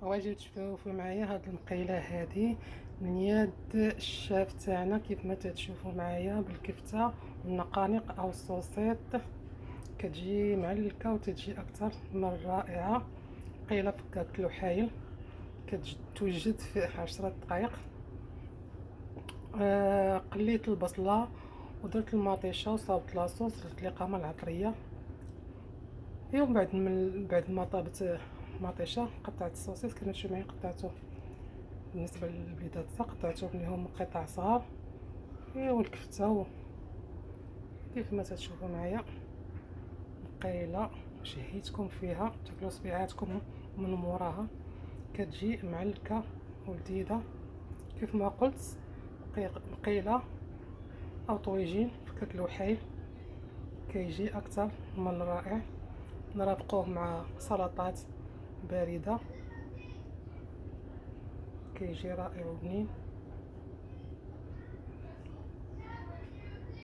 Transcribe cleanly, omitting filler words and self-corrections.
واجي تشوفوا معايا هاد المقيله هادي من يد الشاف تاعنا، كيف ما تشوفوا معايا بالكفته والنقانق او الصوصيط. كتجي معلكه وتجي اكثر من رائعه. قيله فكاك لحايل كتوجد في 10 دقائق. قليت البصله ودرت المطيشه وصاوبت لاصوص، درت لي قامه العطريه. يوم بعد ما طابت المطيشه قطعت الصوصيس كما تشوفوا معايا. قطعته بالنسبه للبيضات قطعتهم لهم قطع صغار. والكفته كيف ما تشوفوا معايا قايله شهيتكم فيها تاكلوا صبيعاتكم من موراها. كتجي معلكه ولذيذه كيف ما قلت. قيله او طويجين فكاك لوحايل كيجي اكثر من رائع. نرافقوه مع سلطات بارده كيجي رائع وبنين.